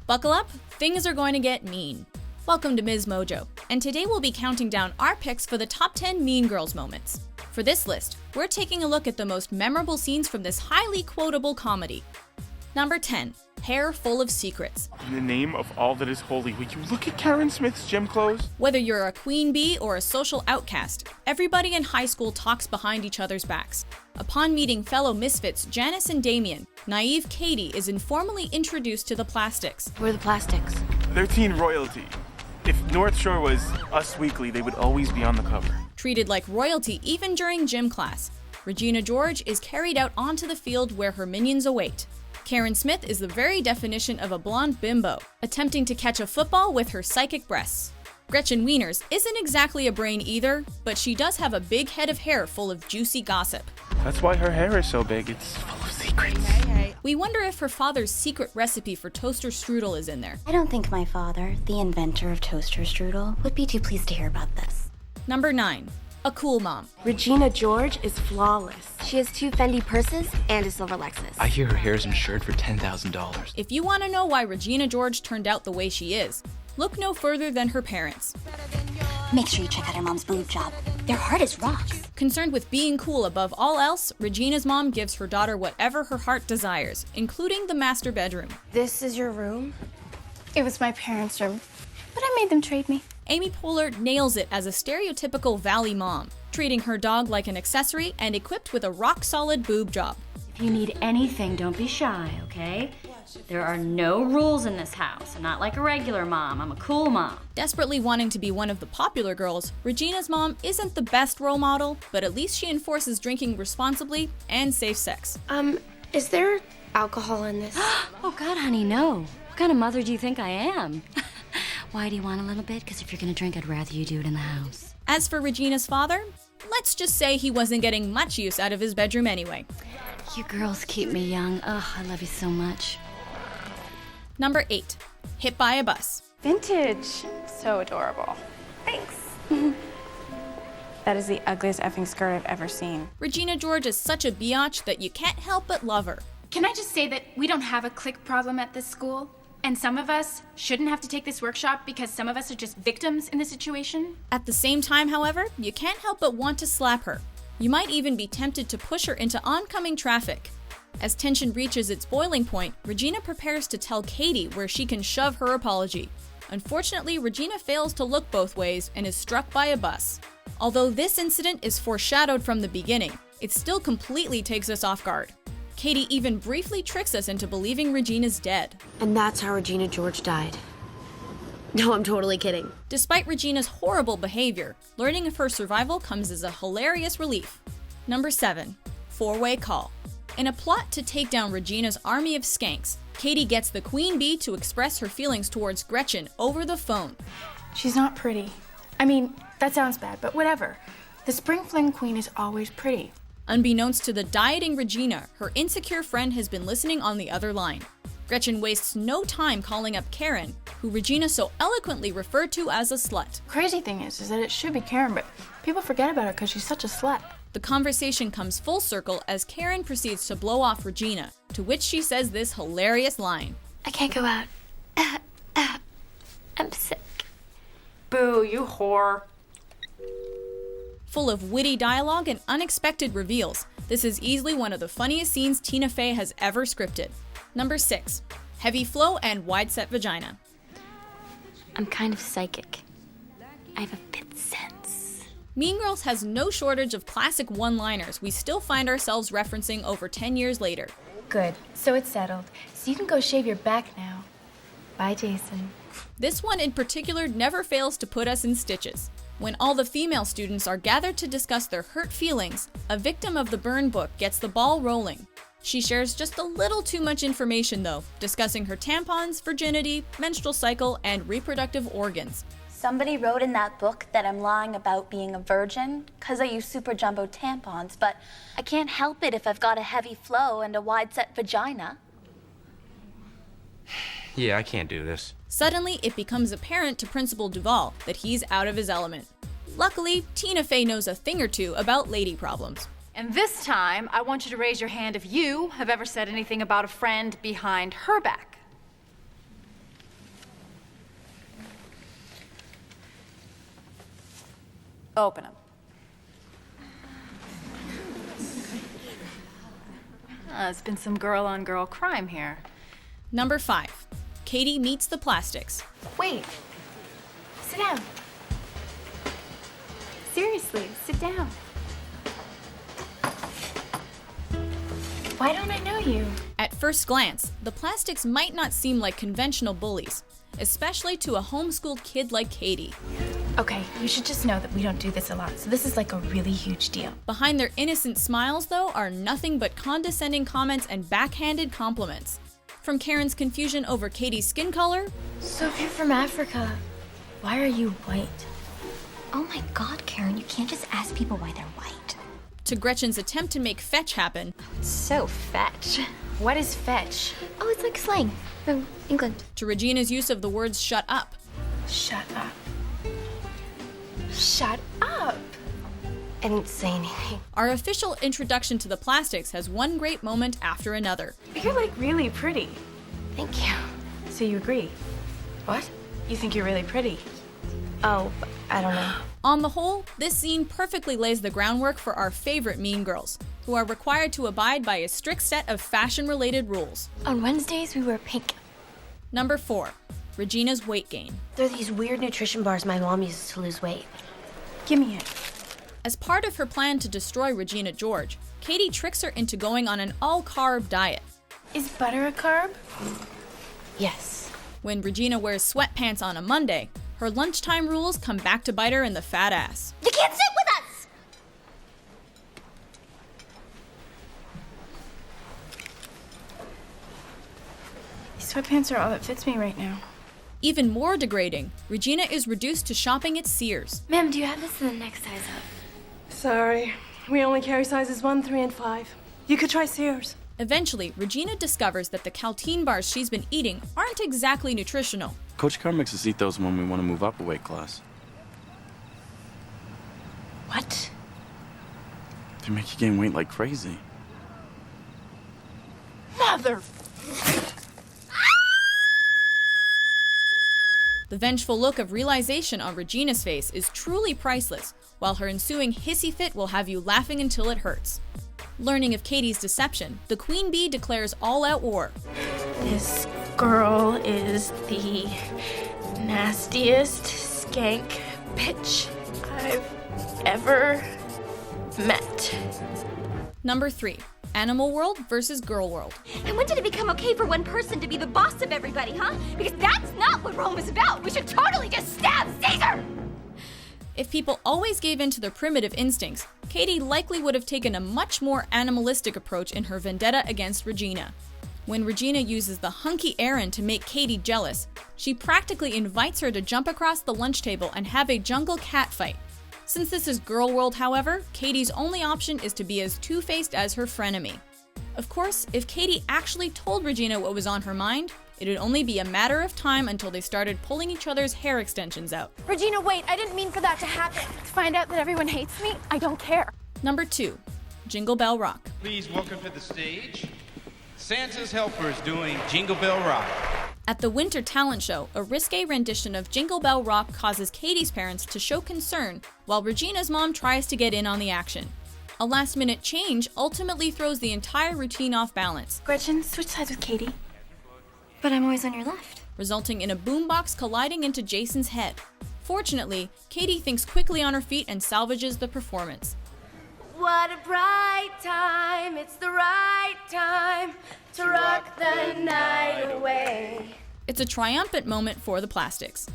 Buckle up, things are going to get mean. Welcome to MsMojo, and today we'll be counting down our picks for the top 10 Mean Girls moments. For this list, we're taking a look at the most memorable scenes from this highly quotable comedy. Number 10. Hair full of secrets. In the name of all that is holy, will you look at Karen Smith's gym clothes? Whether you're a queen bee or a social outcast, everybody in high school talks behind each other's backs. Upon meeting fellow misfits Janice and Damien, naive Katie is informally introduced to the Plastics. We're the Plastics. They're teen royalty. If North Shore was Us Weekly, they would always be on the cover. Treated like royalty even during gym class, Regina George is carried out onto the field where her minions await. Karen Smith is the very definition of a blonde bimbo, attempting to catch a football with her psychic breasts. Gretchen Wieners isn't exactly a brain either, but she does have a big head of hair full of juicy gossip. That's why her hair is so big, it's full of secrets. We wonder if her father's secret recipe for toaster strudel is in there. I don't think my father, the inventor of toaster strudel, would be too pleased to hear about this. Number 9. A cool mom. Regina George is flawless. She has 2 Fendi purses and a silver Lexus. I hear her hair is insured for $10,000. If you want to know why Regina George turned out the way she is, look no further than her parents. Make sure you check out her mom's boob job. They're hard as rocks. Concerned with being cool above all else, Regina's mom gives her daughter whatever her heart desires, including the master bedroom. This is your room? It was my parents' room, but I made them trade me. Amy Poehler nails it as a stereotypical Valley mom, treating her dog like an accessory and equipped with a rock-solid boob job. If you need anything, don't be shy, okay? There are no rules in this house. I'm not like a regular mom. I'm a cool mom. Desperately wanting to be one of the popular girls, Regina's mom isn't the best role model, but at least she enforces drinking responsibly and safe sex. Is there alcohol in this? Oh God, honey, no. What kind of mother do you think I am? Why do you want a little bit? Because if you're gonna drink, I'd rather you do it in the house. As for Regina's father, let's just say he wasn't getting much use out of his bedroom anyway. You girls keep me young. Oh, I love you so much. Number 8. Hit by a bus. Vintage. So adorable. Thanks. That is the ugliest effing skirt I've ever seen. Regina George is such a biatch that you can't help but love her. Can I just say that we don't have a clique problem at this school? And some of us shouldn't have to take this workshop because some of us are just victims in the situation? At the same time, however, you can't help but want to slap her. You might even be tempted to push her into oncoming traffic. As tension reaches its boiling point, Regina prepares to tell Katie where she can shove her apology. Unfortunately, Regina fails to look both ways and is struck by a bus. Although this incident is foreshadowed from the beginning, it still completely takes us off guard. Katie even briefly tricks us into believing Regina's dead. And that's how Regina George died. No, I'm totally kidding. Despite Regina's horrible behavior, learning of her survival comes as a hilarious relief. Number 7. Four-way call. In a plot to take down Regina's army of skanks, Katie gets the queen bee to express her feelings towards Gretchen over the phone. She's not pretty. I mean, that sounds bad, but whatever. The spring fling queen is always pretty. Unbeknownst to the dieting Regina, her insecure friend has been listening on the other line. Gretchen wastes no time calling up Karen, who Regina so eloquently referred to as a slut. Crazy thing is that it should be Karen, but people forget about her because she's such a slut. The conversation comes full circle as Karen proceeds to blow off Regina, to which she says this hilarious line. I can't go out. I'm sick. Boo, you whore. Full of witty dialogue and unexpected reveals, this is easily one of the funniest scenes Tina Fey has ever scripted. Number 6. Heavy flow and wide-set vagina. I'm kind of psychic. I have a fifth sense. Mean Girls has no shortage of classic one-liners we still find ourselves referencing over 10 years later. Good. So it's settled. So you can go shave your back now. Bye, Jason. This one in particular never fails to put us in stitches. When all the female students are gathered to discuss their hurt feelings, a victim of the burn book gets the ball rolling. She shares just a little too much information though, discussing her tampons, virginity, menstrual cycle, and reproductive organs. Somebody wrote in that book that I'm lying about being a virgin because I use super jumbo tampons, but I can't help it if I've got a heavy flow and a wide-set vagina. Yeah, I can't do this. Suddenly, it becomes apparent to Principal Duval that he's out of his element. Luckily, Tina Fey knows a thing or two about lady problems. And this time, I want you to raise your hand if you have ever said anything about a friend behind her back. Open them. It's been some girl-on-girl crime here. Number 5. Katie meets the plastics. Wait. Sit down. Seriously, sit down. Why don't I know you? At first glance, the plastics might not seem like conventional bullies, especially to a homeschooled kid like Katie. Okay, you should just know that we don't do this a lot, so this is like a really huge deal. Behind their innocent smiles, though, are nothing but condescending comments and backhanded compliments. From Karen's confusion over Katie's skin color. So if you're from Africa, why are you white? Oh my God, Karen, you can't just ask people why they're white. To Gretchen's attempt to make fetch happen. It's so fetch. What is fetch? Oh, it's like slang from England. To Regina's use of the words shut up. Shut up. Shut up! I didn't say anything. Our official introduction to the plastics has one great moment after another. You're like really pretty. Thank you. So you agree? What? You think you're really pretty? Oh, I don't know. On the whole, this scene perfectly lays the groundwork for our favorite mean girls, who are required to abide by a strict set of fashion-related rules. On Wednesdays, we wear pink. Number 4. Regina's weight gain. They're these weird nutrition bars my mom uses to lose weight. Give me it. As part of her plan to destroy Regina George, Katie tricks her into going on an all-carb diet. Is butter a carb? Yes. When Regina wears sweatpants on a Monday, her lunchtime rules come back to bite her in the fat ass. You can't sit with us! These sweatpants are all that fits me right now. Even more degrading, Regina is reduced to shopping at Sears. Ma'am, do you have this in the next size up? Sorry, we only carry sizes 1, 3, and 5. You could try Sears. Eventually, Regina discovers that the Caltine bars she's been eating aren't exactly nutritional. Coach Carr makes us eat those when we want to move up a weight class. What? They make you gain weight like crazy. Mother! The vengeful look of realization on Regina's face is truly priceless, while her ensuing hissy fit will have you laughing until it hurts. Learning of Katie's deception, the queen bee declares all-out war. This girl is the nastiest skank bitch I've ever met. Number 3. Animal World versus Girl World. And when did it become okay for one person to be the boss of everybody, huh? Because that's not what Rome is about. We should totally just stab Caesar! If people always gave in to their primitive instincts, Katie likely would have taken a much more animalistic approach in her vendetta against Regina. When Regina uses the hunky errand to make Katie jealous, she practically invites her to jump across the lunch table and have a jungle cat fight. Since this is Girl World, however, Katie's only option is to be as two-faced as her frenemy. Of course, if Katie actually told Regina what was on her mind, it would only be a matter of time until they started pulling each other's hair extensions out. Regina, wait, I didn't mean for that to happen. To find out that everyone hates me, I don't care. Number 2. Jingle Bell Rock. Please welcome to the stage, Santa's Helpers doing Jingle Bell Rock. At the Winter Talent Show, a risque rendition of Jingle Bell Rock causes Katie's parents to show concern, while Regina's mom tries to get in on the action. A last-minute change ultimately throws the entire routine off balance. Gretchen, switch sides with Katie. But I'm always on your left. Resulting in a boombox colliding into Jason's head. Fortunately, Katie thinks quickly on her feet and salvages the performance. What a bright time, it's the right time to rock the night away. It's a triumphant moment for the plastics.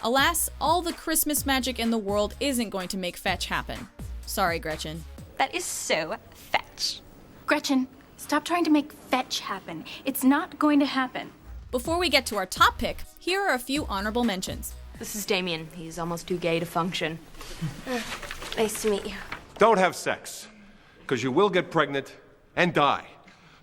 Alas, all the Christmas magic in the world isn't going to make fetch happen. Sorry, Gretchen. That is so fetch. Gretchen, stop trying to make fetch happen. It's not going to happen. Before we get to our top pick, here are a few honorable mentions. This is Damien. He's almost too gay to function. Nice to meet you. Don't have sex, because you will get pregnant and die.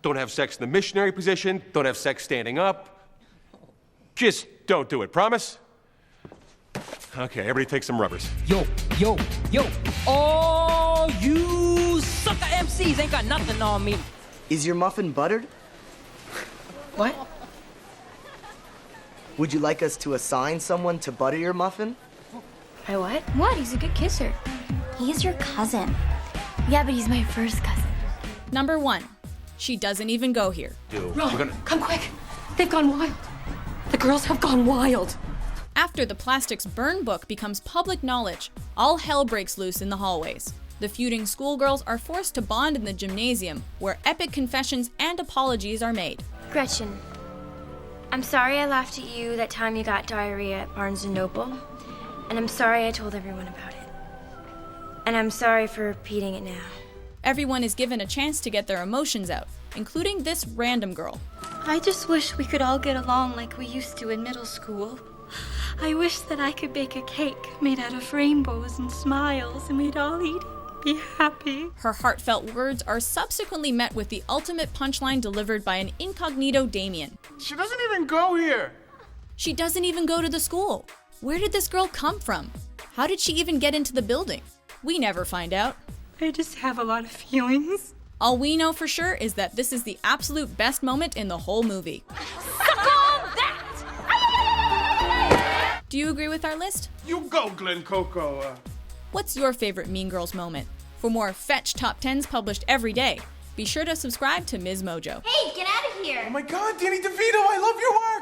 Don't have sex in the missionary position. Don't have sex standing up. Just don't do it. Promise? Okay, everybody take some rubbers. Yo. All you sucker MCs ain't got nothing on me. Is your muffin buttered? What? Would you like us to assign someone to butter your muffin? My what? What? He's a good kisser. He's your cousin. Yeah, but he's my first cousin. Number 1. She doesn't even go here. Ron, come quick. They've gone wild. The girls have gone wild. After the plastics burn book becomes public knowledge, all hell breaks loose in the hallways. The feuding schoolgirls are forced to bond in the gymnasium, where epic confessions and apologies are made. Gretchen, I'm sorry I laughed at you that time you got diarrhea at Barnes & Noble. And I'm sorry I told everyone about it. And I'm sorry for repeating it now. Everyone is given a chance to get their emotions out, including this random girl. I just wish we could all get along like we used to in middle school. I wish that I could bake a cake made out of rainbows and smiles and we'd all eat it, be happy. Her heartfelt words are subsequently met with the ultimate punchline delivered by an incognito Damien. She doesn't even go here. She doesn't even go to the school. Where did this girl come from? How did she even get into the building? We never find out. I just have a lot of feelings. All we know for sure is that this is the absolute best moment in the whole movie. Do you agree with our list? You go, Glen Coco. What's your favorite Mean Girls moment? For more fetch top 10s published every day, be sure to subscribe to MsMojo. Hey, get out of here! Oh my God, Danny DeVito, I love your work!